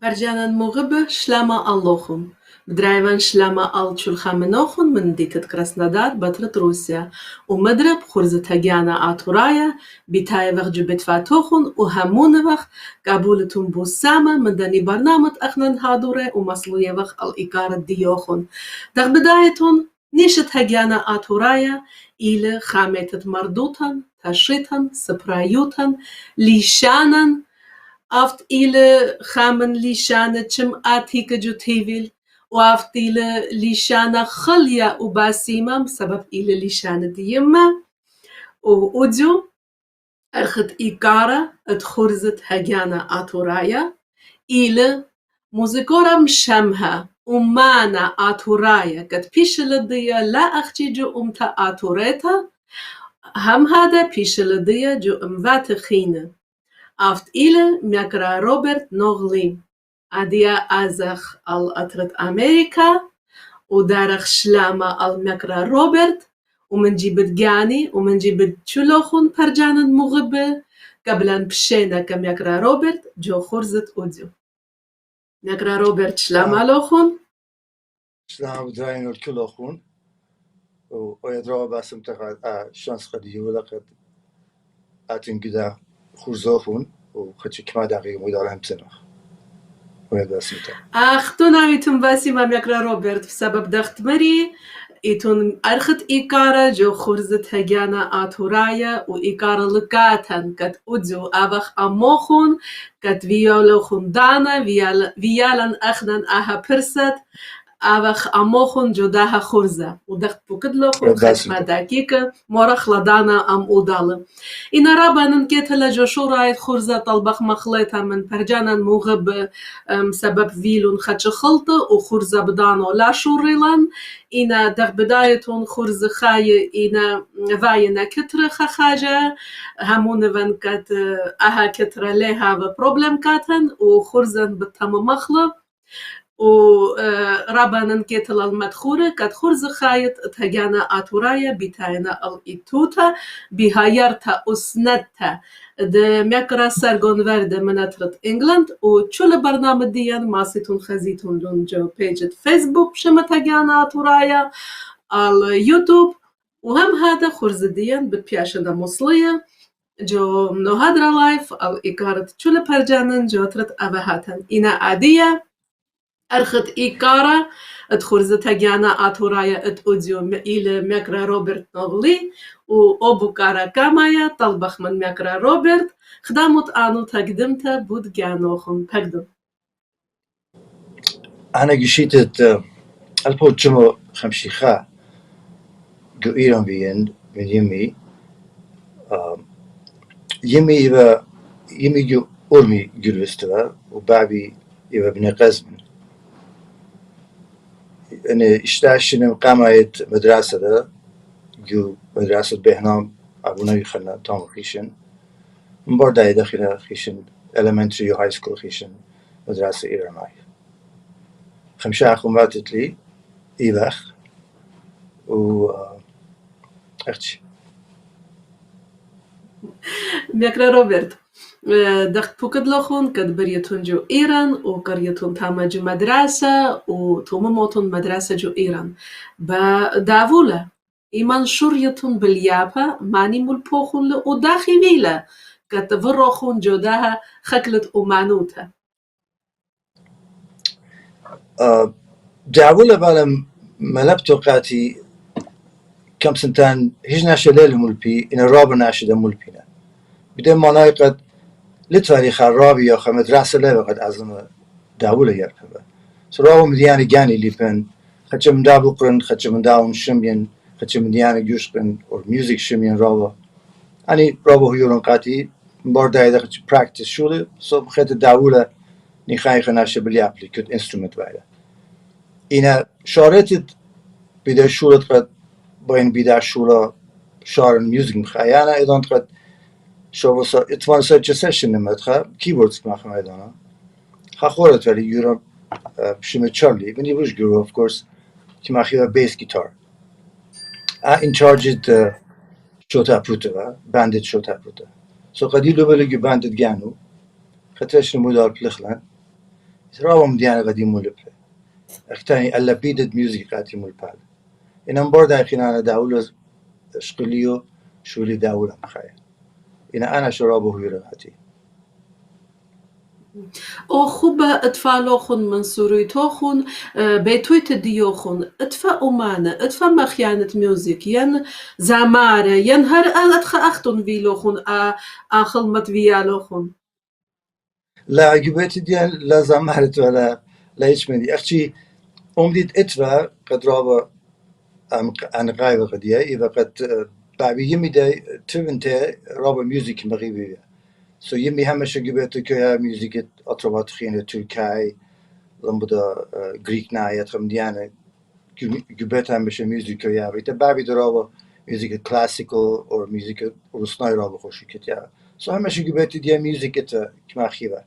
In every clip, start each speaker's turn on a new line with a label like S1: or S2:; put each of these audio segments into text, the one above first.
S1: Parjanan Mughib Shlama Allochum. Bedrijven Shlama Al Chulchamenochun Mendiket Krasnodar Batrat Russia. ومدرب خرزة هجانا آتورايا بتايفغ جبت فاتوخن وهمونوخ قابولتون بوسامة مدني برنامج أخنن هادورة ومصلويوخ الإقارة ديوخن. دغ بدايتون نيشت هجانا آتورايا إلى خامتت مردوتن تشريتن سبرايوتن ليشانن Aft ile chamen lishana chim atika jutivil, waft ile lishana khalya ubasimam, sabab ile lishana diyemma, o uju, erchet ikara, het khurzet hagana aturaya, ile muzikoram shamha, umana aturaya, kat pishele diya la achiju umta atureta, ham hada pishele diya ju umvate khine. Aft ile mekra Robert Nogli. Adia azach al atret Amerika, udarach shlama al mekra Robert, ومنجيب جاني ومنجيب تشلوخون برجانا مغبة قبلا بشينا كميكرا روبرت جو خرزت أوديو ميكرا روبرت شلاما لوخون
S2: شلام دراين الكلوخون ويدروا باسم تقعد شانس قديه ولقد أتنقدا خرزوخون وخدش كما دقيقة مدارهم تنخ ويدراسم تقعد
S1: أختونا ميتم باسي ما ميكرا روبرت بسبب دخت مري إتون أرخت إيكارا جو خرزت هجانا آتورايا وإيكارا لقاتن كت أدزو أبخ أموخون كت فيولوخون دانا فيالن أخنن أها برست أبخ أموخون جداها خرزة ودخت بكدلوخون خشمة دقيقة مرخ لدانا أم أودال إن رابا ننكت لجو شورايت خرزة طلبخ مخلطة من برجانا مغب سبب فيلون خدش خلطة وخرزة بدانو لا شوريلان إن دغ بدايتون خرزة خاية إن فاينا كتر خاجة همون فان كت أها كتر لها ببروبلم كاتن وخرزة بتم مخلط ورابانا نكتل المدخورة كت خرزة خايت تهجانا آتورايا بتاينا الإتوتا بهايرتا أسنتا ده ميكرا سرگون ورده منطرة إنجلند وچول برنامج ديان ماسيتون خزيتون دون جو بيجت فيسبوك شما تهجانا آتورايا اليوتيوب وهم هذا خرزة ديان بتبياشنا مصلية جو منوهادرا لايف الإقارة چول برجانن جو ترت أبهاتن إنا عادية أرخت إيكارا اتخرزة تجانا آتورايا ات أوديو إلى ميكرا روبرت نوغلي وأبو كارا كامايا طلبخ من ميكرا روبرت خدامت آنو تقدمتا بود جانوخم تقدم
S2: أنا قشيت البوت جمو خمشيخا جو إيران بيين من يمي يمي جو أرمي جلوستوا وبابي يبا بني قزمن أنا اشتاشن قامت مدرسة ده جو مدرسة بهنام أبونا يخلنا تام خيشن من بعد داخل خيشن elementary و high school خيشن مدرسة إيراناي خمسة خمسات لي إيبخ و أختي
S1: ميكرا روبرت دخت بوكدلوخون كد بريتون جو إيران وقريتون تاما جو مدرسة وتومموتون مدرسة جو إيران بدافولة إيمان شوريتون باليابا ماني ملبوخون لأوداخي فيلا كد فروخون جوداها خكلت أمانوتا
S2: دعوله بالم ملبتو قاتي كم سنتان هيج ناشلل ملبي إن راب ناشد ملبينا بدون مناقد لتاريخ الرابي يا خمد رأس له وقد أظن دعوله يركبه سراو مدياني جاني لبن خدش من دابو قرن خدش من داون شمين خدش من دياني جوش قرن أو ميوزك شمين رابا أني رابا هو يورن قاتي مبارده إذا خدش practice شوله صوب خد دعوله نخاي خناش بليابلي كد instrument بعده إنا شارتت بده شوله قد باين بده شوله شارن ميوزك مخيانا إذا قد شو بس اتوان سيرش سيشن نمتخا كيبوردز مخم ايدانا خورت ولی یورا شما چارلی when you wish guru of course که مخیو bass guitar in charge it شوتا پروتا باندت شوتا پروتا so قدی لو بلگی باندت گانو خطرش نمودار پلخلن رابم دیانه قدیم مولپه اختاني ألا بيدد ميوزك قاتي مولبال إن بردا خنانة داولة شقليو شولي داولة مخايا إن أنا شرابه هيرغاتي
S1: او خوب اتفالوخن من سورويتوخن بيتويت ديوخن اتفا أمانة اتفا مخيانة ميوزك ين زامارة ين هر اتخا اختن فيلوخن اخلمت فيالوخن
S2: لا عجبتي ديان لا زمارت ولا لا يشمني أختي أمديد إتفا قد رابا أنا غايبة قديا إذا قد بعبي يمي داي تبنتي رابا ميوزك مغيبي سو يمي همش عجبتي كيا ميوزك أطربات خينة تركاي لمبدا غريك نايت خم ديانة جبت هم بشه موزیک یا بیت بعدی درا موزیک کلاسیکال or موزیک روسنای را بخوشی کت یا سو همش جبت دیا موزیک تا کم خیبه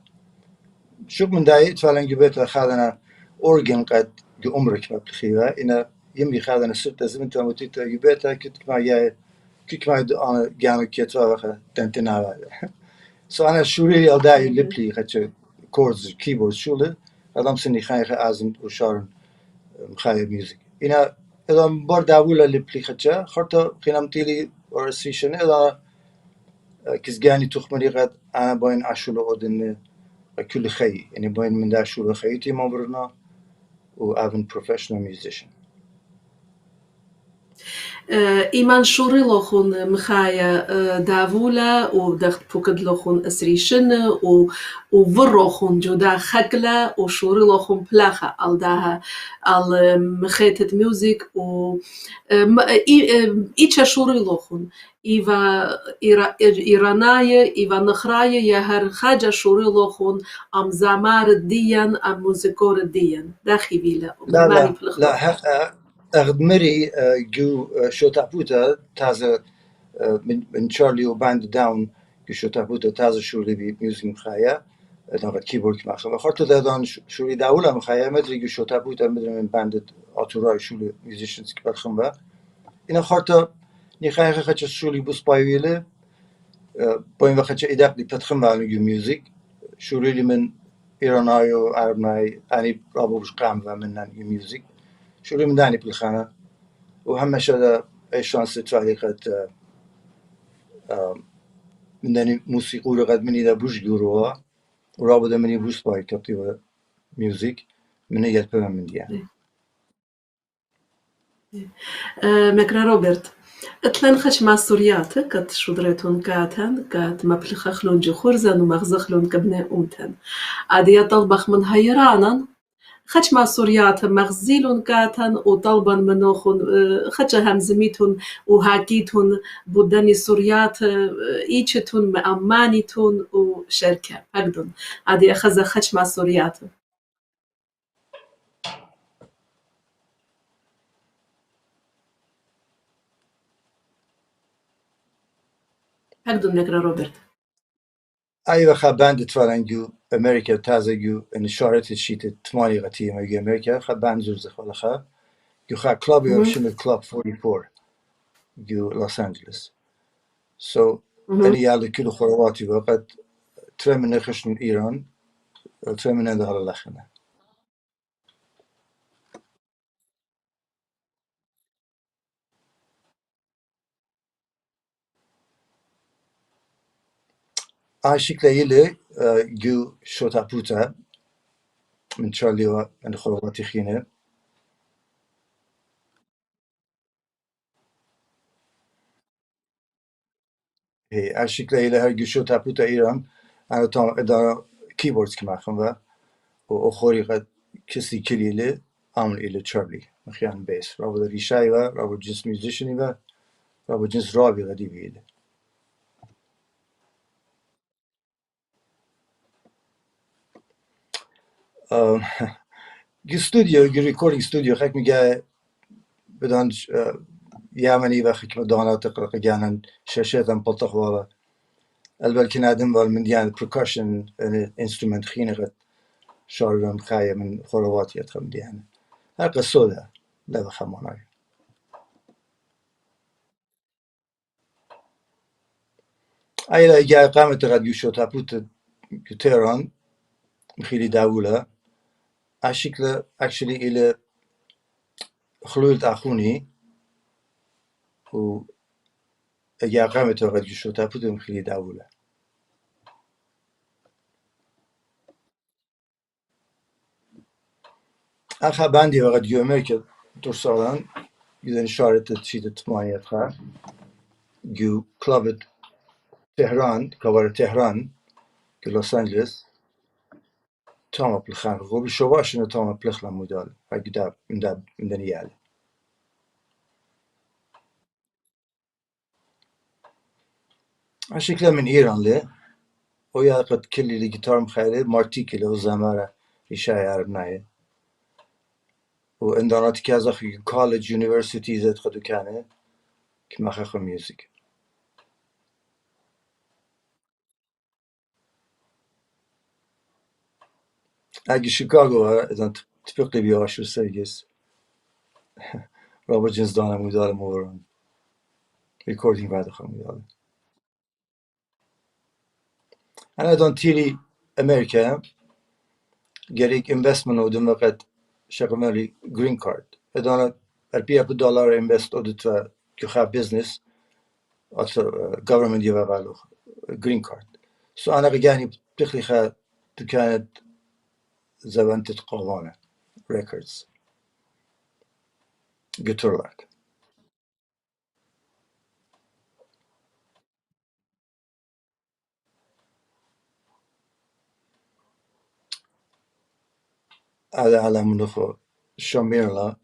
S2: شو من دایت فعلا جبت خالنا اورجن قد عمرك ما بخيبه إن يمي خالنا ست زمن تموتي تا جبت كت ما يا كيك ما أنا جانا كت واخا تنتنا سو أنا شوري الداي لبلي خدش كوردز كيبورد شوله أدم سني خايخ أزم وشارن مخايا ميوزك إنا إذا بار داولا لبلي خدشة خرطة خينام تيلي ورسيشن إذا كزجاني تخمري قد أنا باين عشولة أدن كل خي يعني باين من دا عشولة خيتي مبرنا و أفن professional musician
S1: إيمان شوري لوخون مخايا دافولا ودخت بوكد لوخون أسريشن وفروخون جودا خكلا وشوري لوخون بلاخا الداها مخيتة ميوزك إيتشا شوري لوخون إيفا إيرانايا إيفا نخرايا يا هر خاجة شوري لوخون أم زامار الديان أم موزيكور الديان داخي بيلا
S2: لا لا لا أغدمري جو شوتابوتا تازة من شارلي وباند داون جو شوتابوتا تازة شوري بي ميوزك مخايا دان کیبورد که مخصوصا خاطر دادن شوری داولا مخایا مدری که شوتا بود مدری من باند آتورای شوری میوزیشنز که برخم با اینا خاطر نیخای خچ شوری بوس پایویله با این وقت چه ایدق دی پتخم با نگی میوزیک شوری من ایرانای و عربنای انی رابوش قام و من نگی میوزیک شوری من دانی بالخانه و همه شده ای شانس طریقت من دانی موسیقی رو قد منی دا بوش گروه ورابطه مني بوس باي كتيبة ميوزك من يلبها من ديان
S1: مكرا روبرت اتلان خش مع سوريات كت شودريتون كاتن كات مبلخ خلون جو خرزن ومغزخلون كبناء أمتن عادية طلبخ من هيرانا خش مع سوريات مغزيلون كاتن وطلبا منوخن خش همزميتون وهاكيتون بوداني سوريات ايشتون مأمانيتون وشركة هكذا عادية خش مع سوريات هكذا نقرا روبرت
S2: أيوة خبان دتفرن جو أمريكا تازة جو إن شارت الشيت تماني غتية ما جو أمريكا خبان زوز خلا خا جو خا كلاب يوشين كلاب 44 جو لوس أنجلوس so أنا يالله كل خرواتي وقت ترى من نخش من إيران ترى من هذا هلا لخنا عاشق ليلة جو شوتا بوتا من شارلي وأنا خرواتي خينه هي عاشق ليلة هاي جو شوتا بوتا إيران أنا تام إدارة كيبوردز كمان خم وأخوري قد كسي كليلة عمل إلى تشارلي مخيان بيس رابط ريشاي و رابط جنس ميوزيشني و رابط جنس رابي غدي بيلة جو ستوديو جو ريكوردينج ستوديو خاك ميجا بدان يامني و خاك مدانا تقرق جانا شاشات ام بلطخ والا البالكين آدم والمن ديان percussion instrument خيني غد شارلون خايا من خرواتي أتخم ديان هاك السودا لا بخماناي أيلا جاء قامت غد يو شوتا بوت تيران مخيلي داولا اشكل actually الى خلول تاخوني و اگه قامت وقت جشو تا پودم خیلی داوله اخا بندی وقت گیومر که دو سالان یدن شارت چیز تمایت خا جو کلاب تهران کار تهران که لس آنجلس تام بلخان خوبی شواش نه تام بلخلا مودال اگه دا من دنیال اشكله من ايران له ويا قد كل اللي جيتار مخيله مارتيكي له زمارة يشاي عرب نايه وعندنا كذا في كولج يونيفرسيتي زاد خدو كانه كما خاخو ميوزك اگه شيكاغو اذا تبقي بيواشو سيجس رابط جنس دانا مودال موران ريكوردينج بعد خو مودال انا دون تيري امريكا جريك انفستمنت ودم وقت شغمالي جرين كارد ادانا $1 دلار انفست ودت كخا بزنس also government يبقى green card so أنا رجعني بتخلي كانت زبنت قوانة records جترلك على منفو شاميرلا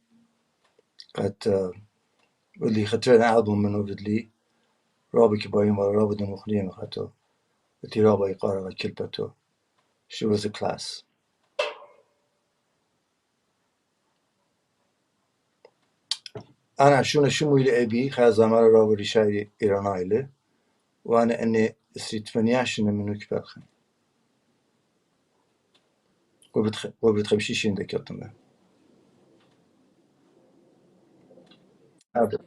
S2: قد اللي خطرنا ألبوم منو بدلي رابي كبايم ولا رابي دمخليم خطو اللي رابي يقارب كلبتو she was a class أنا شو ميلي أبي خازمار رابي رشاي إيرانايله وأنا إني سريت 18 منو كبرخن وبتخمشيشين دكتنا هذا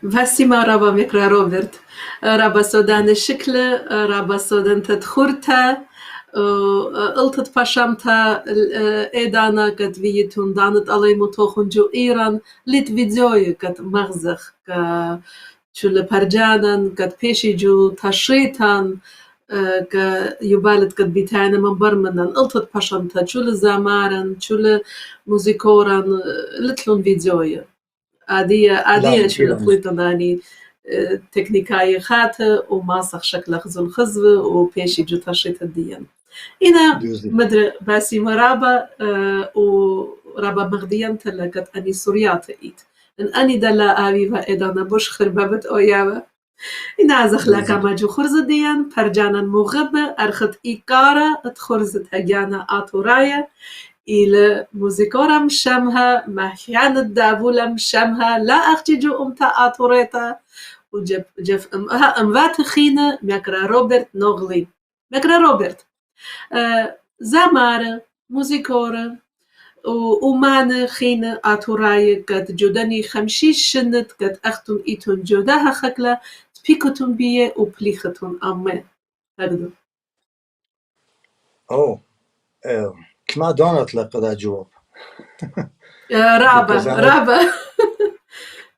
S1: Vasima raba mikra Robert. Raba sodan şekle, raba sodan tadkhurta, التت باشامتا إدانا قد فيتون دانت علي متوخنجو إيران ليت فيديوي قد مغزخ شل برجانا قد بيشيجو تشريتان يبالت قد بيتانا من برمنا التت باشامتا شل زامارن شل موزيكوران لتلون فيديوي عادية شل فليتون داني تكنيكاي خاطئ وماسخ شكل خزون خزوة وبيشيجو تشريت الديان إنا مدر باسي مرابا ورابا مغديان تلقت أني سوريات إيت إن أني دلا آبيبا إدانا بوش خربابت أويابا إنا عزخ لكا ماجو خرز ديان برجانا مغبة أرخت إيكارا اتخرزت هجانا آتورايا إلى موزيكورا مشامها محيان الدابولا مشامها لا أختجو أمتا آتوريتا وجف أموات خينة ميكرا روبرت نوغلي ميكرا روبرت زمارة موزيكورة ومان خينة آتوراي قد جوداني 50 شنت قد أختن إيتون جوداها خكلة تبيكتون بيه وبليختون أمي هكذا
S2: كما دانت لقد جواب
S1: رابا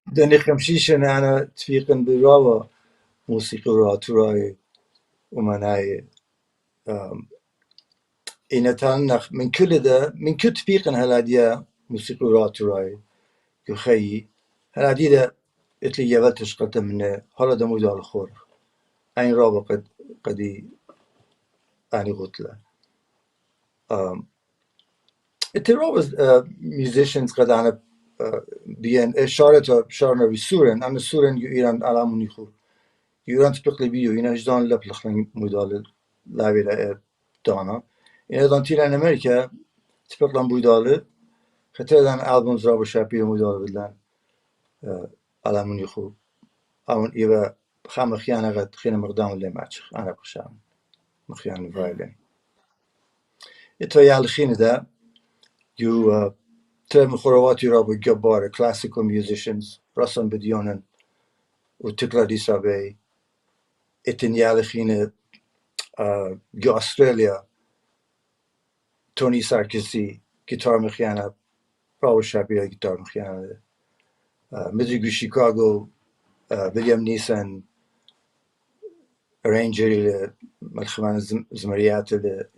S2: دني 50 سنة أنا تفيقن براوا موسيقى راتوراي ومناي إن تانخ من كل ده من كل تفيقن هلاديا موسيقى راتوراي يخي هلادي ده اتلي يبلتش قد من هلا ده مودال خور أين رابا قدي أني قلت له اترابا musicians قد أنا بيان شارنا بسورن أنا سورن يو على منيخو يوران تبقى بيو إنا جدان لبلخن مودال لاويلا دانا إنا دان تيران أمريكا تبقى مودال خاطر دان ألبومز رابو شابي مودال بدلان على منيخو أون إيبا خام خيانة قد خينا مقدام اللي ماتش أنا بخشام مخيانة فايلين إتويا الخينة ده يو ترم خرواتي رابو جبار كلاسيكو ميوزيشنز رسم بديونن وتكلا دي سابي اتنيا الخينة جو أستراليا توني ساركسي جيتار مخيانة براو شابيرا جيتار مخيانة مدريجو شيكاغو ويليام نيسان رينجر مالخمان زمريات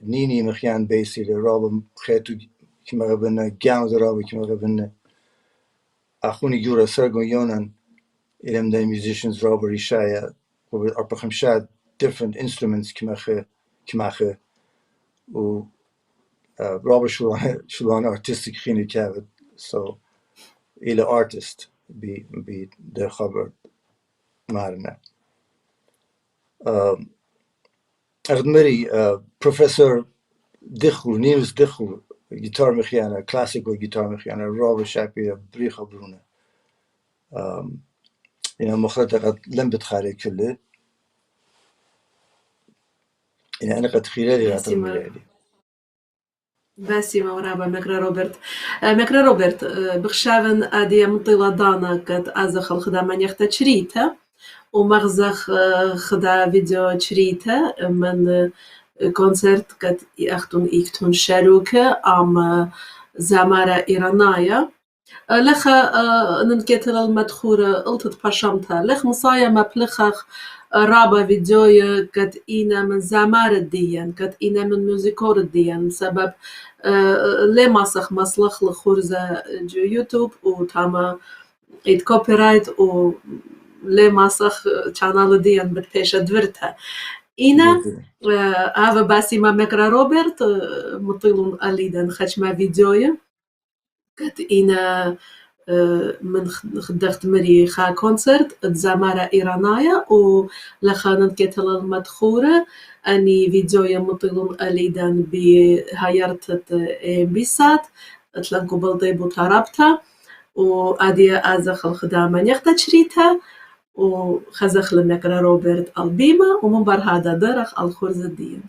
S2: نيني مخيان بيسي لرابا خيتو كما غبنا جاوز رابا كما غبنا أخوني جورا سرقو يونان إلهم دا musicians رابا ريشايا وأربخم شاد different instruments كما خي و رابا شلون artistic خيني كابت so إلى artist بي ده خبر مارنا أغدمري بروفيسور دخل نيلس دخل جيتار مخيانة كلاسيكو جيتار مخيانة رابا شابيرا بريخة برونا مخلطة قد لم بتخاري كله أنا قد خلالي
S1: باسم باسم ورابا مكرا روبرت بخشافن أدي مطيلة دانا قد أزخ الخدامة يختا تشريتا ومغزخ خدا فيديو تشريتا من كونسرت قد يأخدون إيكتون شاروكة أم زامارة إيرانايا لخ ننكتل المدخورة قلتت باشامتا لخ مصايا ما بلخخ رابا فيديويا قد إينا من زامارة ديان قد إينا من موزيكور ديان سبب لي ماسخ مصلخ لخورزة جو يوتيوب وتاما إيد كوبي رايت و لي ماسخ چانال ديان بتبيشة دورتها إينا هذا باسي ما مكرا روبرت مطيلون أليدن خشما فيديويا قد إينا من خدخت مري خا كونسرت زامارة إيرانايا ولخانن كتل المدخورة أني فيديويا مطيلون أليدن بهايرتت بيسات اتلنكو بلدي بوتارابتا وأدي أزخ الخدامة نيختا تشريتها وخزخ لمكرا روبرت البيما ومن بر هذا درخ الخرز الدين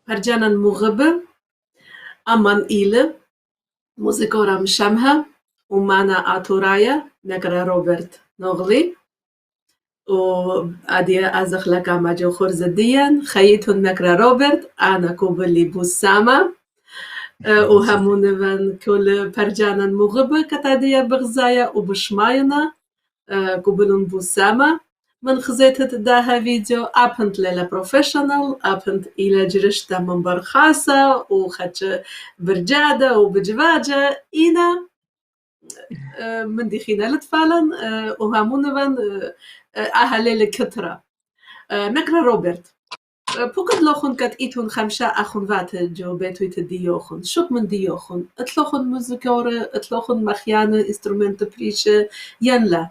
S1: برجانا مغبة أمان إيلة موزيكورا مشمها ومانا آتورايا نقرا روبرت نوغلي وأدي أزخ لك ماجو خرزديا خيتون نقرا روبرت أنا كوبلي بوسامة وهمون كل برجانا مغبة كتادية بغزايا وبشماينا قبلن بوسامة من خزيتت داها فيديو أبنت للا بروفيشنال أبنت إلى جرشتا من برخاصة وخدش برجادة وبجواجة إنا من دخينا لتفالن وهامونبن أهالي لكترة نقرا روبرت بوكد لوخن كات إيتون خمشة أخن فات جو بيتويت ديوخن شوك من ديوخن اتلوخن موزيكورة اتلوخن مخيانة إنسترومنت بريشة ينلا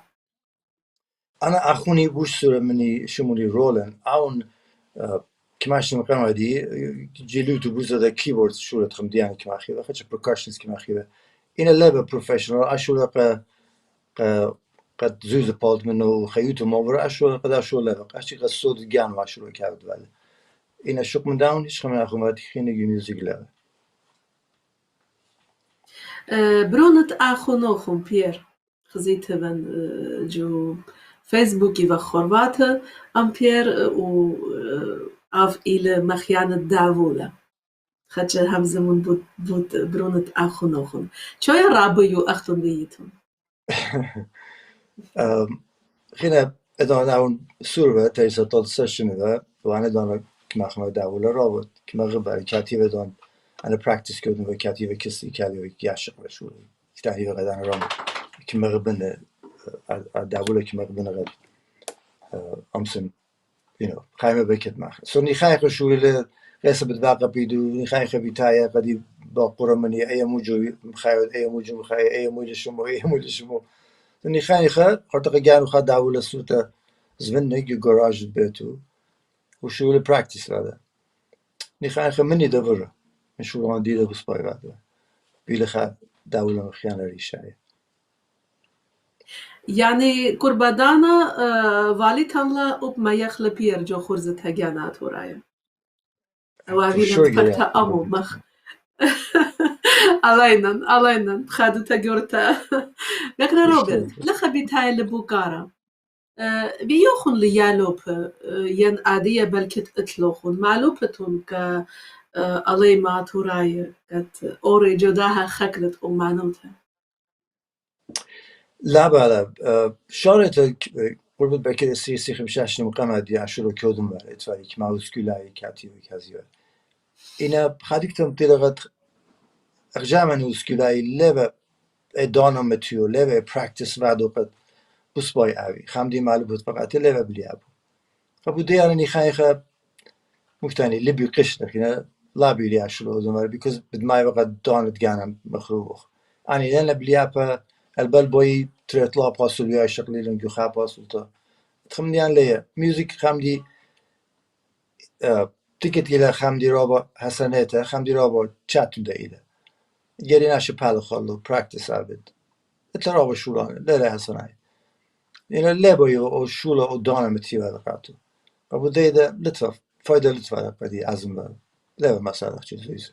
S2: أنا أخوني بوش سورة مني شمولي رولن أون كماش مقام دي جلوتو بوزا دا كيبورد شورة خمديان كما خيبه خدش بركاشنز كما خيبه إن اللعبة بروفيشنال أشورة قد زوز بالد منو خيوتو موبرا أشورة قد أشورة لعبة أشي قد صوت جان وأشورة كابد بالي إن الشوك من داون إيش خمنا أخو ماتي خيني ميوزيك لعبة
S1: برونت آخو نوخون بير خزيت بن جو فيسبوكي وخوربات أم بير و أف إلى مخيانة داولا خدش همزمون بود برونت آخو نوخون شوية رابيو أختون بيتون
S2: خينا إذا ناون سورة تيسا طول سيشن ده وأنا دانا كما خما داولا رابط كما غباري كاتيبة دان أنا براكتس كودن وكاتيبة كسي كالي وياشق بشوري كتاهيبة غدانا رابط كما غبنا داولا كما غبنا غد أمسن خايمة بكت معه سو نخايخ شو اللي غيسة بتباقى بيدو نخايخ بيتايا قدي باقورة مني أي موجو مخايد أي موجو مخايد أي موجو شمو أي موجو شمو نخايخ خرطة جانو خد داولا سوتا زمنك جراج بيتو وشو اللي براكتس هذا نخايخ مني دبرة شو عندي ده بس باي هذا بيلخا داولا مخيانا ريشاية
S1: يعني كربادانا والي تنلا أب ما يخلى بير جو خرزة هجانات ورايا أوابينا بفكتا أمو مخ علينا خادو تجورتا نقرا روبرت لخا بيتاي لبوكارا بيوخن ليالوب ين عادية بلكت اتلوخن معلوبتون ك علي ما توراي كت أوري جداها خكلت أمانوتها
S2: لا بلا شارت قربت بكر سيسي خمشاش مقام دي عشرة كودم بر اتفاقی ماوسکولای کاتیو کازیو اینا خدیکتم تلقت اخجام نوسکولای لبه ادانه متیو لبه پرکتیس وادو قد بس باي اوي خمدي معلومات فقط لبه بلیابو فبودي أنا نخايخه مفتاني لبي قش لكن لا بيلي عشرة زمر because بدماي وقت دانت جانا مخروخ أنا لأن بليابه البلبوي تريت لا باسول ويا شغلي لنجو خا باسولتا خمدي أنا ليه ميوزك خمدي تيكت إلى خمدي رابا حسناته خمدي رابا چاتو دايده جري ناش بالو خلو practice عبد إتلا رابا شولانه لا حسناي إلى اللعبة أو شولا أو دانا متي هذا قاتو أبو دايده لطف فايدة لطف هذا بدي أزم لا مسألة چیزی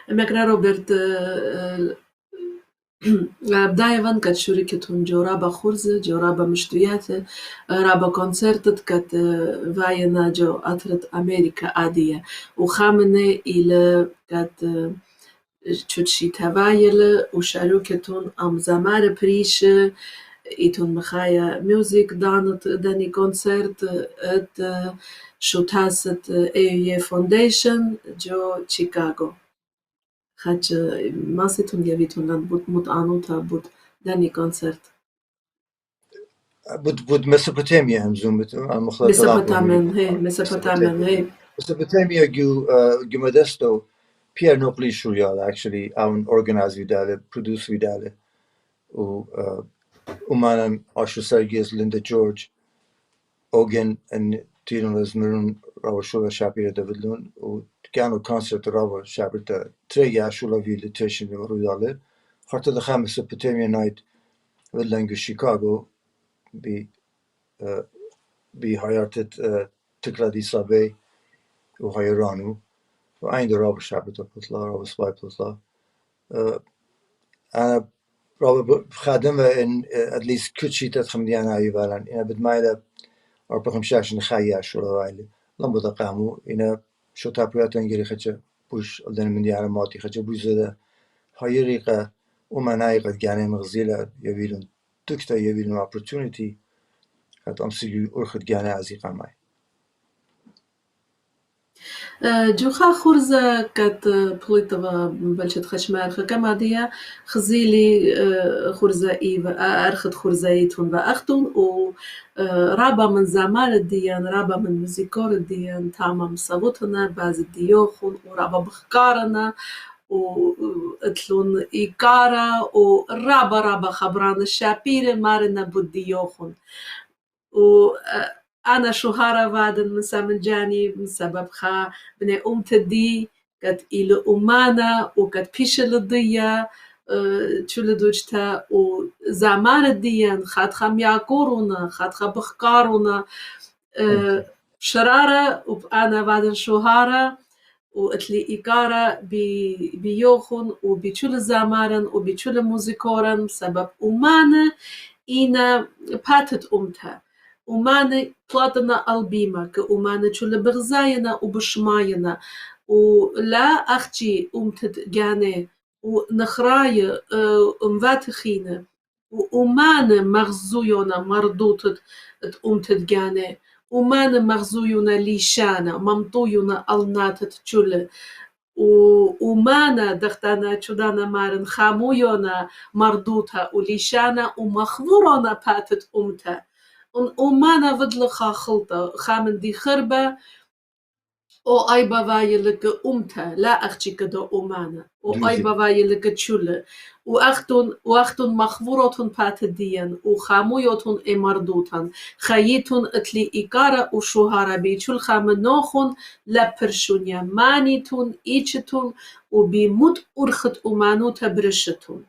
S1: مقرا روبرت بداية فان كانت شركتهم جورابا خرزة جورابا مشتويات رابا كونسرتت كانت فاينا جو أطرت أمريكا عادية وخامنة إلى كانت تشوتشي توايل وشركتهم أم زمار بريش إيتون مخايا ميوزيك دانت داني كونسرت ات شوتاست ايه فونديشن جو شيكاغو خدش ما سيتون جابيتون لان بود متعنوتا بود داني كونسرت
S2: بود مسوبوتاميا هم زومت
S1: مسوبوتاميا هي
S2: مسوبوتاميا جو مودستو بير نوبلي شوريال actually اون organize vidale produce vidale و umanan Asher Sergis Linda George Ogen en tiden was merun rava shula shapira davidlun و كانوا كونسرت رابع شابرتا تريا شولا في لتيشن ورودالي خاطر الخامس بوتاميا نايت ودلنجو شيكاغو بي هايرتت تكلا دي صابي وهاي رانو وعند راب شعبت بطلا راب سباي بطلا أنا راب خادم إن at least كتشي تتخمديان هاي بالان إنا بدمايلة أربعهم شاشن خياش ولا وايلة لم بتقامو إنا شو تابعات إنجلي خدشة بوش ألدن من ديار ماتي خدشة بوش زده هاي ريقة ومناي قد جاني مغزيلة يبيلون تكتا يبيلون opportunity قد أمسيلي أرخد جاني عزيقا معي
S1: جوخا خورزة كات بليطة بلشت خشمال خكما ديا خزيلي خورزة إيفا أرخد خورزايتون بأختون و رابا من زمال الديان رابا من موزيكور الديان تاما مصابوتنا باز الديوخون ورابا بخكارنا واتلون إيكارا ورابا خبران الشابير مارنا بوديوخون أنا شهارة وادن من سامنجاني من سبب خا بني تدي قد إلى أمانا وقد بيشل الضيا تشول دوجتا وزمان الديان خاد خم يعقورونا خاد خم بخكارونا شرارة وأنا وادن شهارة واتلي إيكارا بيوخون وبيشول زمارن وبيشول موزيكورن سبب أمانا إنا باتت أمتها ومانا بلاتنا البيما كأمانا تشول بغزاينا وبشماينا ولا أختي أمتت جاني ونخراي أمواتخينا وأمانا مغزويونا مردوتت أمتت جاني ومانا مغزويونا ليشانا ممطويونا الناتت تشول ومانا دختانا تشودانا مارن خامويونا مردوتا وليشانا ومخبورونا باتت أمتا ومانا ودلخا خلطة خامن دي خربة او اي بavaye لك أمتا لا أختي كده أمانا او اي بavaye لك تشولة وأختون مخبورتون باتديان وخامويوتون إمردوتان خييتون اتلي إيكارا وشوهارا بيتشول خامنوخون لبرشونيا مانيتون إيشتون وبيموت أرخت أمانوتا برشتون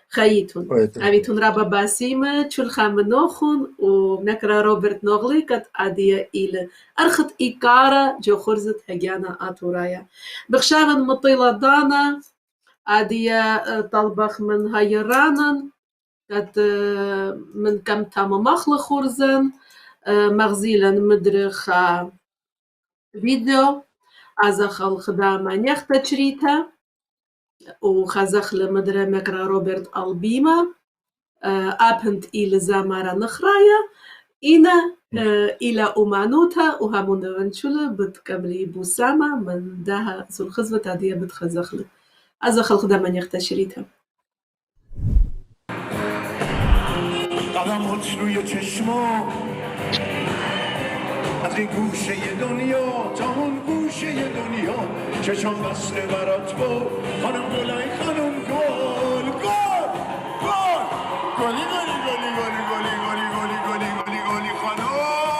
S1: خييتون أبيتون رابا باسيمة تشول خامنوخون ومكرا روبرت نوغلي كت عادية إلى أرخت إيكارا جو خرزت هجانا آتورايا بخشاغن مطيلة دانا عادية طلبخ من هايرانن كت من كم تام مخل خرزن مغزيلا مدرخ فيديو أزخ الخدامة نيخت تشريتا وخزخ لمدرة مكرا روبرت البيما أبنت إلى زمارة نخرايا إنا إلى أمانوتا وهامون دوانشولا بتكملي بوسامة من داها زول خزبة عادية بتخزخ أزخ الخدامة نيخت تشريتا
S3: قدمات روی چشما از این گوشه دنیا تا اون گوشه دنیا چشم بسته برات با خانم گلای خانم گل گل گل گلی گلی گلی گلی گلی گلی گلی گلی گلی گلی خانم گل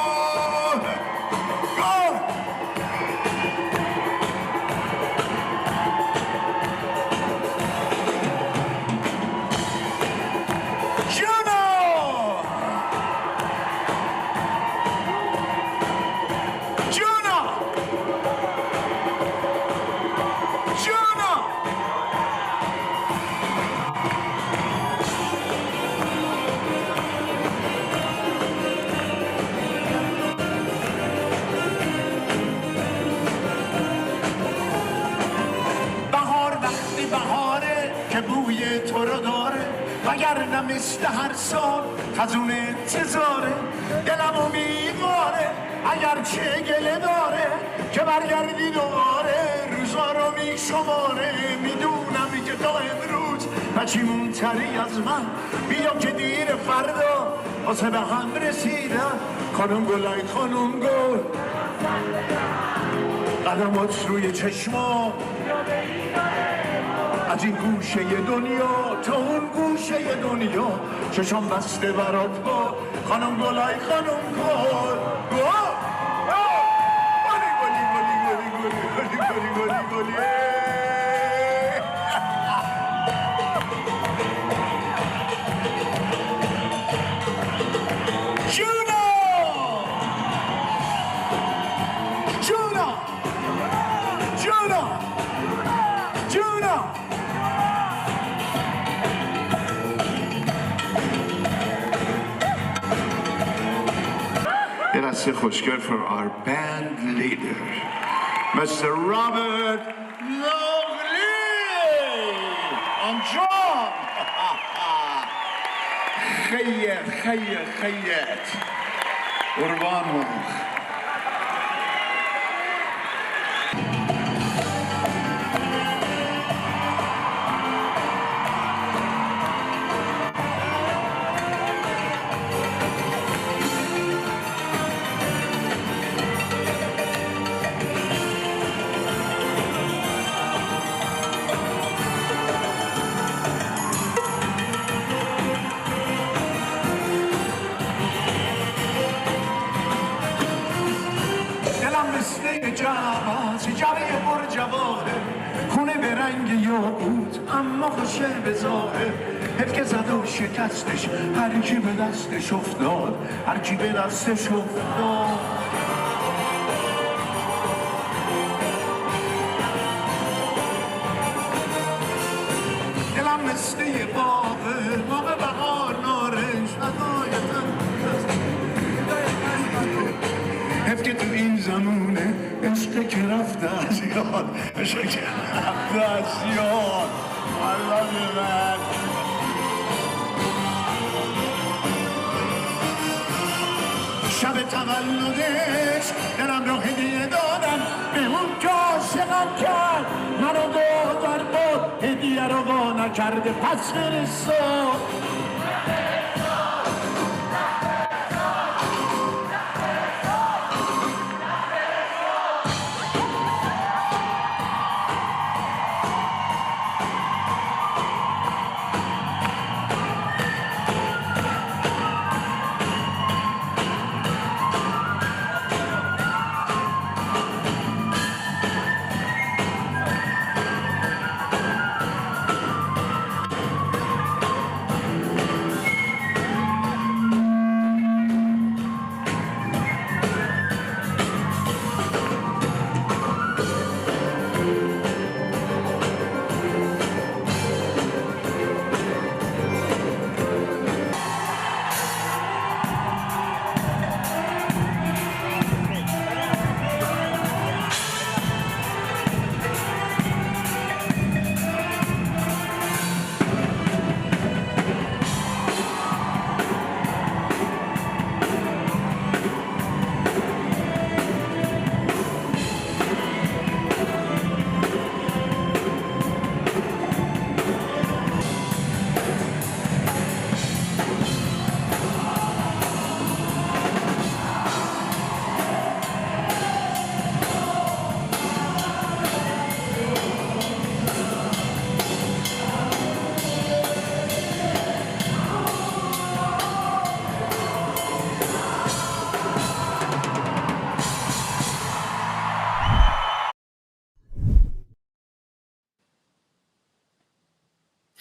S3: وگرنه مثل هر سال خزون انتظاره دلمو میگاره اگر چه گله داره که برگردی دوباره روزا رو میشماره میدونم که تا امروز بچیمون تری از من بیا که دیر فردا واسه به هم رسیدن خانم گلای خانم گل قدمات روی چشما از این گوشه دنیا تا اون گوشه دنیا چشم بسته برات با خانم گلای خانم گل گلی گلی گلی گلی گلی گلی گلی گلی دست خوشگل for our band leader Mr. Robert Logley on drum خیت قربان جوه پر جواهه خونه به رنگ یاقوت اما خوشه به ظاهر حیف که زد و شکستش هر کی به دستش افتاد هر کی به دستش افتاد دلم مثل یه باغه موقع بهار نارنج حیف که تو این زمونه عشق که رفته از یاد عشق که رفته از یاد I love you man شب تولدش دلم رو هدیه دادم به اون که عاشقم کرد منو دادر بود هدیه رو وا نکرده پس برسون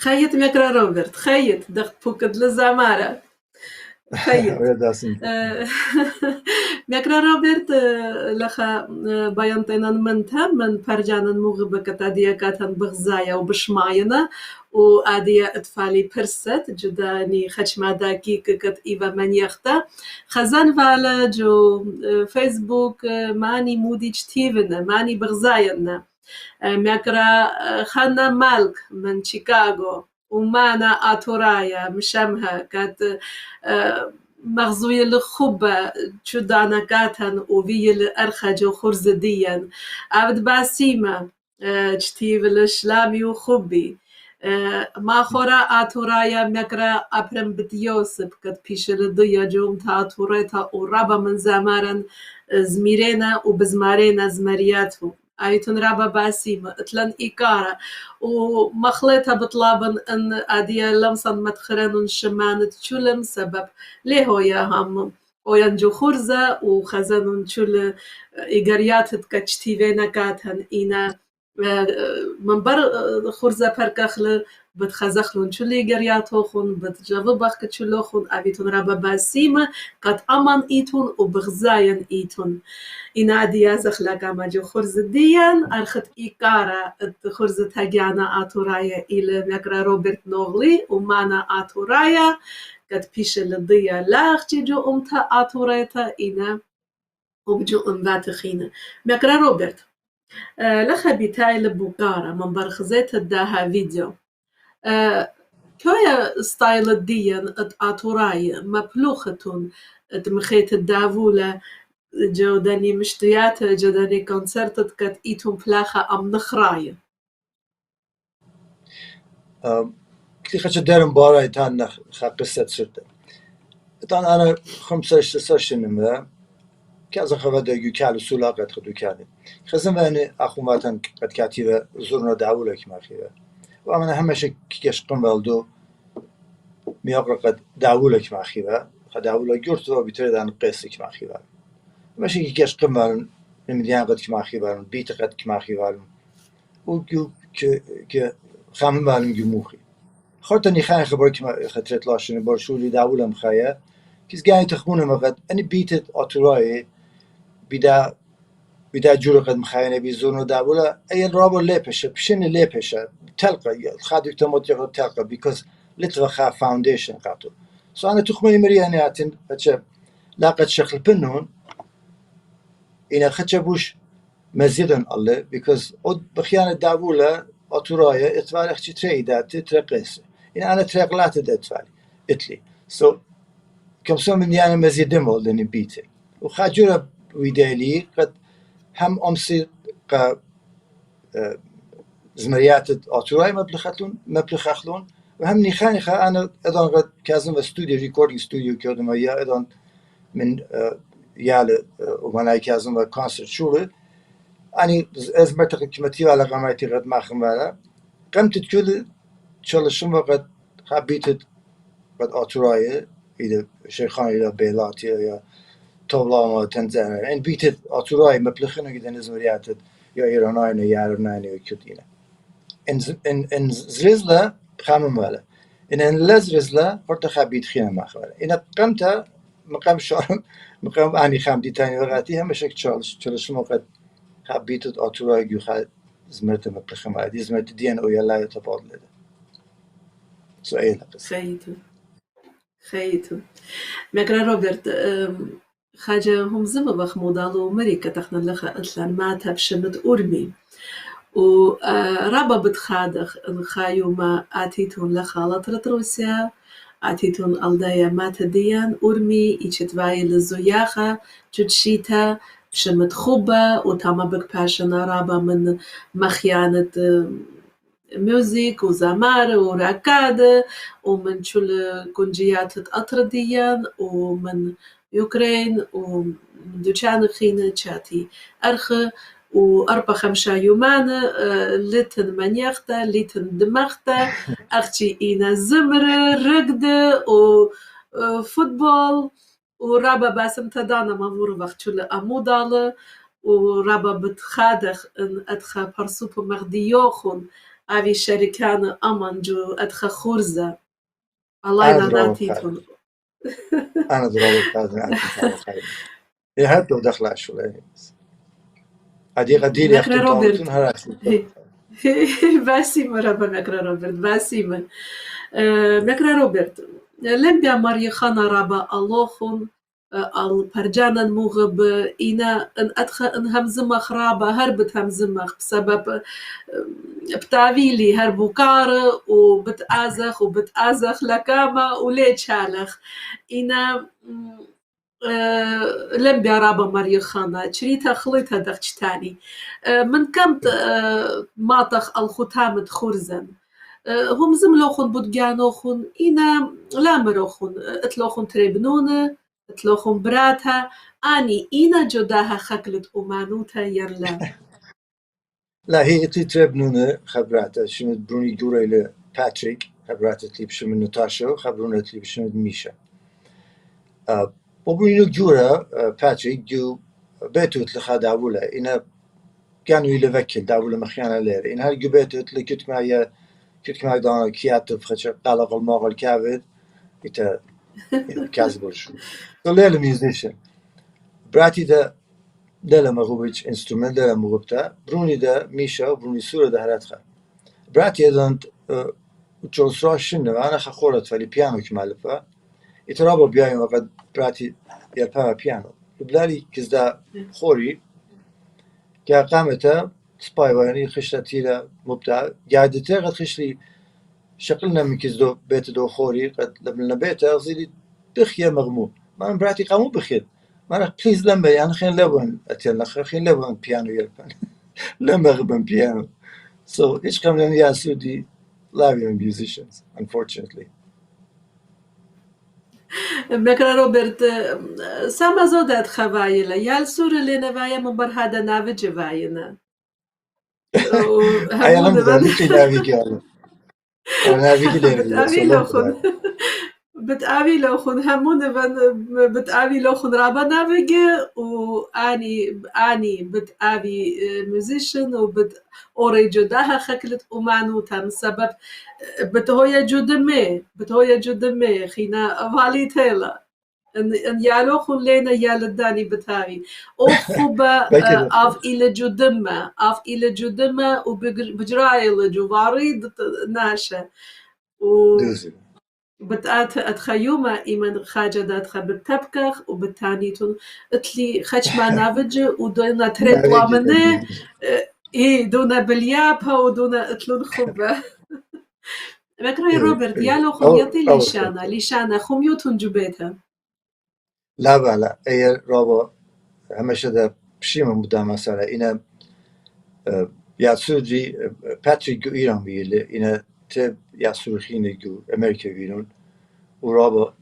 S1: خيط ميكرا روبرت خيط دخت بوكد للزمارة خيط ميكرا روبرت لخا بيانتنا منتها من برجانا مغبكة أديكاتا بغزايا وبشماينا وأديا أطفالي برست جداني خشما داكيك كت إيفا من يختا خزان فالا جو فيسبوك ماني مودي جتيفنا ماني بغزاينا ميكرا خانا مالك من شيكاغو ومانا آتورايا مشامها كات مغزوية لخوبة جدانا كاتن وفي الأرخج وخرزديا عبد باسيمة جتيف الشلامي وخبي ما خورا آتورايا ميكرا أبرم بتيوسب كات بيش لديا جوم تاتوريتا ورابا من زمارن زميرينا وبزمارينا زمرياتهم أيتون رابا باسيمة اتلن إيكارا ومخلطها بطلابن أن أديا لمسان مدخرن شمانت شلم سبب ليه يا هم وينجو خرزة وخزنون شل إيجاريات تكتشتيفينا كاتهن إينا من بر خرزة بركخل بتخزخلون شل إيجاريات هوخون بتجاوب بخت شلوخون أبيتون رابا باسيمة قد أمان إيتون وبغزاين إيتون إنا ديا زخلاقا ماجو خرز ديان أرخت إيكارا خرزة هجانا آتورايا إلى ميكرا روبرت نوغلي ومانا آتورايا قد بيش لديا لاخ جيجو أمتا آتوريتا إنا وبجو انبات خينة مكرا روبرت لخا بتايل بوكارا من برخزيت الداها فيديو كويا ستايل الدين اتوراي مبلوختون مخيت الدافولة جوداني مشتيات جوداني كونسرتت كت ايتون بلاخة ام نخراي
S2: كي خش دارم بارا تان قصة سرت تان أنا 15 سنة كذا خبر يجي كالو سولا قد خدو كاني خزن وأنا أخو ماتن قد كاتيبه زورنا دعوة لك ما خيبه وأنا همش كيش قم والدو ميقرأ قد دعوة لك ما خيبه قد دعوة لك جورتو بيترد عن قصة ما خيبه ماشي كيش قم والن المديان قد كما خيبه بيت قد كما خيبه وكيو ك خام والن جموخي خاطرني خان خبر كما خطرت لاشين برشولي دعوة لهم خايا كيس جاي تخمونه مقد أنا بيتت أطراي بدا جور قد مخاينة بيزونو دعوة أي الرابو ليبشة بشين ليبشة تلقى خادو تموت يقول تلقى because لتوا خا foundation قاتو so أنا تخمني مرياني أتن أتشاب لاقت شكل بنون إن خدشبوش مزيدا الله because أد بخيانة دعوة أطراي إتوالي أختي تريدات ترقيس إن أنا ترقلات إتوالي إتلي so كم سو من يعني مزيدا مولدني بيته وخاجورة ويدالي قد هم أمسي ق زمريات أطراي مبلخلون وهم نخاني خا أنا أيضا قد كازم استوديو ريكوردينج استوديو كردم ويا أيضا من يال ومناي كازم وكونسرت شوله أني از مرتق كمتي على قامتي قد ما خمارا قمت كل çalışım وقد حبيت قد أطراي إذا شيخان إلى بيلاتي يا طبلامة تنزانة إن بيت أطراي مبلخنا جدا نزمريات يا إيراناين يا إيراناين وكتينا إن زرزلا خامم ولا إن لزرزلا فرت خبيت خيانة ما خبره إن قمت مقام شارم مقام أني خام دي تاني وقتي هم شك çalışım وقد حبيت أطراي جو خد زمرت مبلخنا هذه زمرت دين أو يلا يتبادل ده سؤال
S1: خيتو مكرا روبرت خاجة هم زما بخ مودالو مريكا تخنا لخا أتلان ماتها بشمت أورمي و رابا بتخادخ خايو ما آتيتون لخالة روسيا آتيتون ألدايا ماتا ديان أورمي إيشتواي لزوياخا جتشيتا بشمت خوبة وتاما بك باشنا رابا من مخيانة موزيك وزمار وراكاد ومن شل كونجيات أطرديان ومن يوكرين ومن دوشان خينة تشاتي أرخ وأربع خمسة يومان لتن منيختا لتن دماغتا أختي إينا زمر رقد وفوتبول ورابا باسم تدانا مامور وقت شل أمودال ورابا بتخادخ إن أدخى برسوب مغديوخون أبي شركان أمان جو أدخى خورزة الله يناتيتون
S2: أنا ضربت هذا أنت خير يهدوا دخل شوي هذه قدير
S1: مكرا روبرت باسيما رابا مكرا روبرت باسيما مكرا روبرت لم بيامر يخانا رابا اللوخون البرجانا المغب إنا إن أدخل إن همزمخ رابا هربت همزمخ بسبب بتاويلي هربوكار وبتأزخ لكاما وليش هالخ إنا لم بيرابا مريخانا شريتها خليتها دختاني من كمت ماطخ الختامة خرزن هم زملوخن بودجانوخن إنا لا مروخن اتلوخن تريبنونه اتلوخن براتها أني إنا جداها خكلت أمانوتها يرلا
S2: لا هي تريبنونه خبراتها شنو بروني جورا إلى باتريك خبراتها تليب شنو ناتاشا خبرونه تليب شنو ميشا وبروني جورا باتريك جو بيتو تلخا داولا إنا كانوا يلفكل داولا مخيانا لير إن هاي جو بيتو تلكت معي دانا كياتو بخشة قلق الماغل كابد إتا كازبرش ليلة ميوزيشن براتي دا ليلة مغوبيش انسترومنت ليلة مغوبتا بروني دا ميشا وبروني سورة دا هراتخا براتي دا وچوسرا شنو أنا خورت فالي بيانو كمالفا إترابا بيايم وقد براتي يلبها بيانو بلاری کزدا خوری که قامته سپایوانی خشتاتیره مبتع جادته قد خشلي شقلنا من كزدو بيت دو خوري قد لما بيت أغزيلي بخيا مغمو ما أنا براتي قامو بخير ما أنا بليز لما يعني خين لبن أتينا خين لبن بيانو يلبن لما غبن بيانو so each company has the Latvian musicians unfortunately.
S1: مكرا روبرت سما زودت خوايلا يال سور لنا وايا مبرهادا نافج واينا
S2: أيام ده ليكي نافيجي أنا نافيجي لينا
S1: بتقابي لوخن بتقابي لوخن همون بتقابي لوخن رابا نافيجي واني بتقابي موزيشن وبت اوري جداها خكلت امانو تام سبب بتهويا جدمي خينا والي تيلا ان يالوخن لينا يالداني بتاوي او خوبا اف الى جدمه وبجراي الجواري ناشا و بتقات اتخيوما ايمن خاجة داتخا بالتبكخ وبالتانيتون اتلي خشما نافج ودونا تريد وامنه دونا باليابها ودونا اتلون خبة مكراي روبرت يالو خميطي ليشانا خميوتون جبيتها
S2: لا اي رابا همشه ده بشيما مدام مثلا اینا یاسودی پاتریک گو ایران بیله اینا تب یاسورخینه گو امریکا بیرون و رابا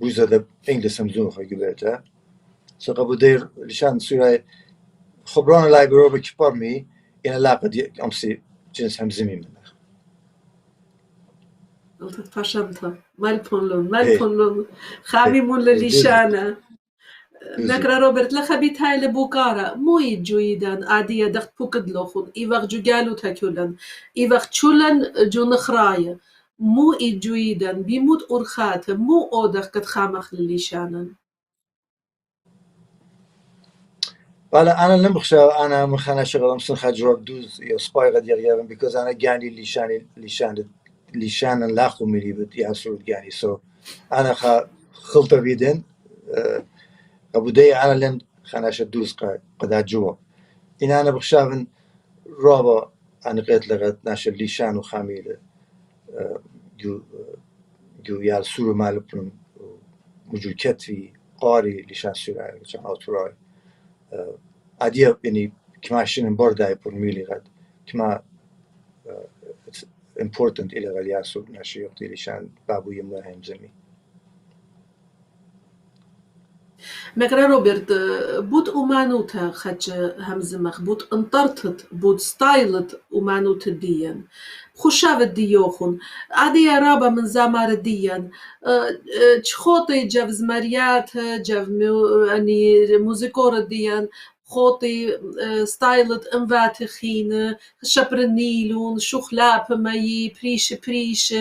S2: بوزده انگلیس هم زون خواهی بیته سقبو دیر لشان سورای خبران لایبرو بکپار می اینا لاقه دی امسی جنس هم زمین منه
S1: فشمتها مالبونلون خاميمون لليشانة نكرا روبرت لخبيت هاي لبوكارا موي جويدان عادية دخت بوكد لوخون إيوغ جو قالو تاكولن إيوغ تشولن جو نخرايا مو جويدان بيموت أرخات مو أودخ كت خامخ لليشانة
S2: ولا أنا نمخشى أنا مخانا شغل أمسن خاجراب دوز يا سباي غادي يغيابن بيكوز أنا جاني ليشان لاخو ملي بت ياسود جاني سو أنا خلطة بيدن أبو دي أنا لين خانا شدوز قدا جوا إن أنا بخشافن رابا أنا قيت لغت ناش ليشان وخاميلة جو يال سورو مالبن موجود كتفي قاري ليشان سورة ليشان أوتوراي عادية يعني كما شين برداي بور ميلي غد كما it's important إلى غالياسو ناشي يقتي ليشان بابو يملا هم زمي
S1: مكرا روبرت بود أمانوتا خدش همزمخ بود انطرتت بود ستايلت أمانوت ديان خشافت ديوخن عادي رابا من زمار ديان تشخوطي جاف زماريات جاف يعني موزيكور ديان خوطي ستايلت انفاتخين شبرنيلون شخلاب ماي بريش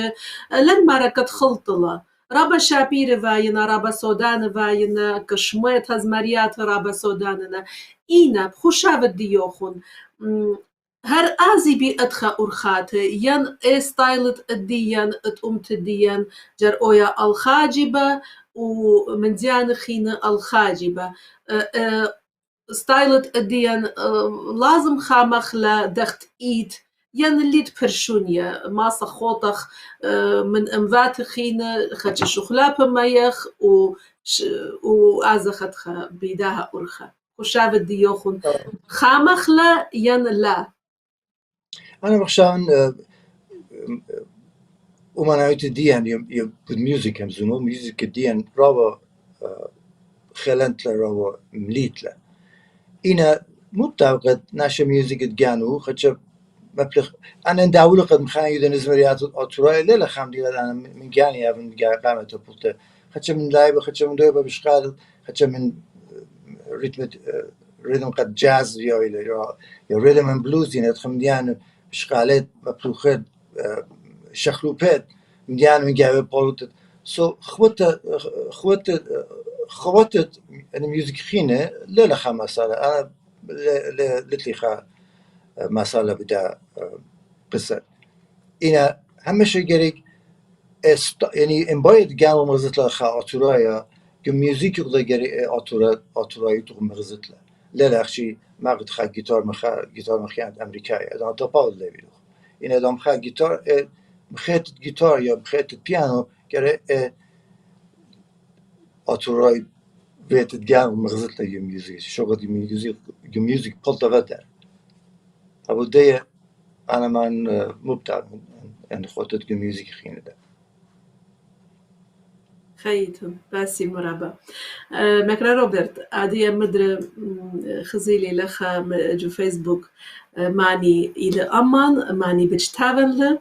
S1: لن مركت خلطلا رابا شابير فاينا رابا سودان فاينا كشموت هزماريات رابا سوداننا إينا بخشافت ديوخن هر آزي بي أدخا أرخات ين ستايلت الديان اتأمت الديان جر أويا الخاجبة ومن ديان خين الخاجبة ستايلت الديان لازم خامخ لدخت إيت ين اللي تبرشونيا ماسا خوطخ من أموات خينة خدش شخلاب مايخ وآزختخ بيداها أرخا وشافت ديوخن خامخ لا ين لا
S2: أنا بخشان ومناعيت ديان يبود ميوزك همزونو ميوزك ديان رابا خلنت له رابا مليت له إنا مبتعقد ناشا ميوزك دجانو خدش مبلغ أنا نداول قد مخان يدن إزمريات أطراء لا خامدي قد أنا من جاني أبن قامت بولته خدش من لايبة خدش من دوبة بشقال خدش من ريتم قد جاز يا ريتم من بلوز يعني خمديان بشقالات مبلوخات شخلوبات مديان من جاوي بولته سو خوتت أنا ميوزك خينة لا خمسة أنا لتلي خا مسألة بدا قصة إنا همش جريك يعني إن بايد جامو مرزت لها خاطرايا الميوزيك يقدر جري أطورا يتوم مغزتلا لا أخشي ما قد خا جيتار مخي عند أمريكاي أنا تباول لبيلو إن أدم خا جيتار مخيت جيتار يا مخيت بيانو جري أطورا بيت جام مغزتلا الميوزيك شغل الميوزيك قلت بدر أبو دي أنا من مبتع يعني خطة الميوزيك خينة ده
S1: خيتهم باسي مرابا مكرا روبرت عادي مدر خزيلي لخا جو فيسبوك معني إلى أمان معني بجتاون له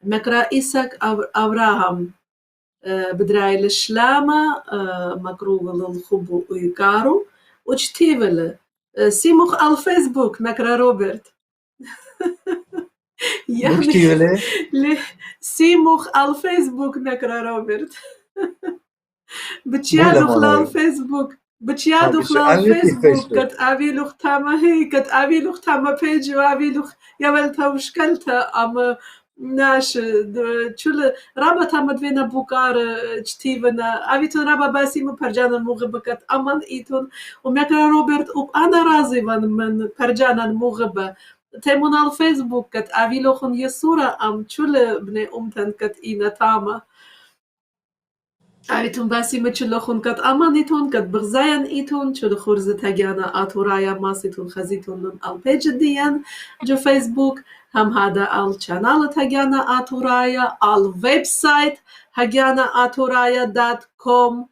S1: مكرا إيساك أبراهام بدراي لشلامة مكروه للخبو ويكارو وجتيفل سيموخ على الفيسبوك مكرا روبرت يعني سيموخ على الفيسبوك مكرا روبرت بتشيادو خلال فيسبوك بتشيادو خلال فيسبوك كت أبي لوخ تاما هي كت أبي لوخ تاما بيج وأبي لوخ يملتها وشكلتها أما ناش شل رابا تاما دوينا بوكار جتيفنا أبي تون رابا باسي مبرجانا مغبة كت أمان إيتون ومكرا روبرت أنا راضي من برجانا مغبة تيمون على الفيسبوك كت أبي لوخن يسورة أم شل بني أمتن كت إينا تاما أيتون باسي متشلخون كت أمانيتون كت بغزاين إيتون شل خورزة هجانا آتورايا ماسيتون خزيتون البيج ديان جو فيسبوك هم هذا الشانال هجانا آتورايا الويب سايت هجانا آتورايا.com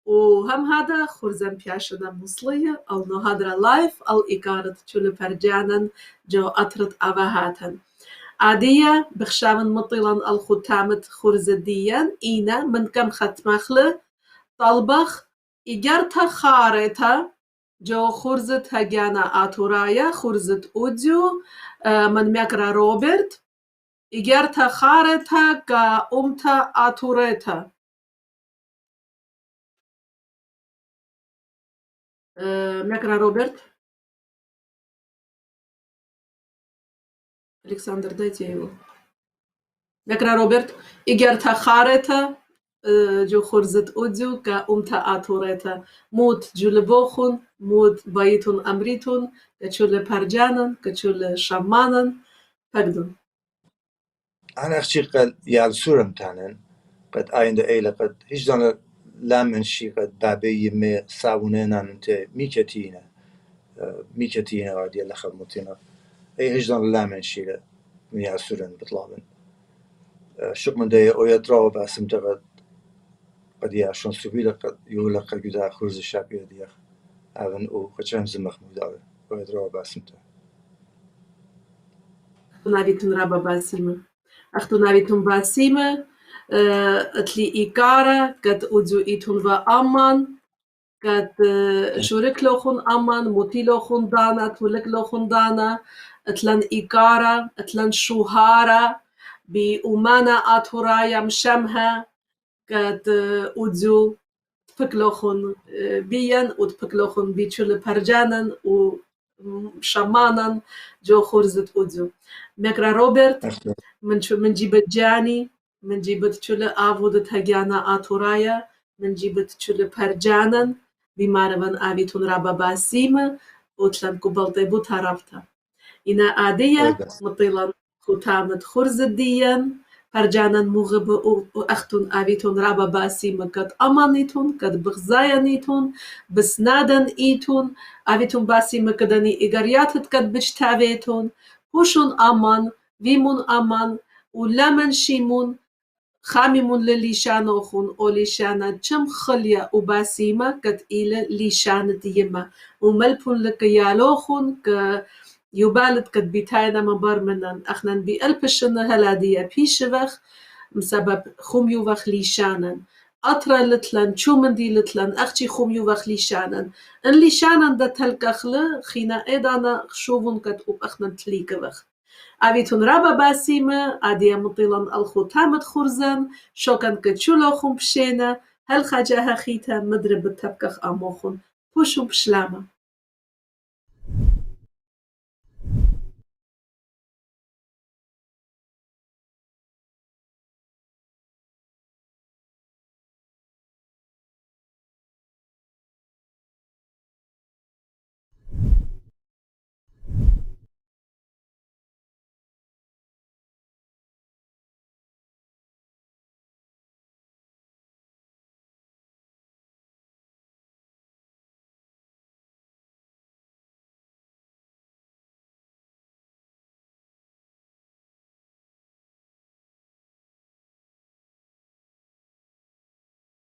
S1: وهم هذا خورزن بياشنا مصلية النهادرة لايف الإقارة شل برجانا جو أطرت أباهاتن عادية بخشامن مطيلان الختامة خورزديان إينا من كم ختمخله طلبخ إجارتا خارتا جو خورزت هجانا آتورايا خورزت أوديو من مكرا روبرت إجارتا خارتا كا أمتا آتوريتا مكرا روبرت Александр, дайте его. مكرا روبرت إجارتا خارتا جو خورزت أوديو كا أمتا آتوريتا موت جولبوخون موت بايتون أمريتون كتشول برجانن كتشول شمانن فقدون
S2: أنا أخشي قد يال سورم تانن قد آيند إيلا قد هيش دانا لامن شي قد بابي يمي ساونينا ننتي ميكتينا وادي اللي خدمتنا أي هيش دانا لامن شي من يال سورم بطلابن شوك من دي أويا دراو باسم تغد قد ياشون سبيلا قد يولا قد يدا خورز الشابية ديخ أغن أو قد شهم زمخ موداوي أويا دراو باسم تغد
S1: نابيتون رابا باسيمة أختو نابيتون باسيمة اتلي إيكارا قد أوديو إيتون وأمان قد شورك لوخون أمان موتي لوخون دانا تولك لوخون دانا اتلن إيكارا اتلن شوهارا بأمانا آتورايا مشمها قد أوديو تبكلوخون بيان وتبكلوخون بيتشول برجانن وشمانن جو خورزت أوديو مكرا روبرت من جيبت جاني من جيبت تشول آفودت هجانا آتورايا من جيبت تشول برجانن بماربن آفيتون رابا باسيمة وتلن قبلتي بوتا رابطة إنا آدية مطيلا ختامة خورزت ديان برجانن مغب وأختون آفيتون رابا باسيمة قد أمانيتون قد بغزايانيتون بسنادن إيتون آفيتون باسيمة قدني إغارياتت قد بجتاويتون بوشون أمان ويمون أمان ولمن شيمون خاميمون لليشانوخون أو ليشانا جم خليا وباسيمة قد إلى ليشانة ديما وملبون لك يالوخون ك يبالد قد بيتاينا مبرمنا أخنان بألبشنا هلادية بيشوخ بسبب خميوخ ليشانا أطرا لتلن شومن دي لتلن أختي خميوخ ليشانا إن ليشانا دا تلقخل خينا إيدانا شوفون قد أخنان تليكوخ أبيتون رابا باسيمة عادية مطيلا الختامة خورزان شوكان كتشولوخون بشينا هل خجاها خيتا مدرب التبكخ أموخون بوشو بشلامة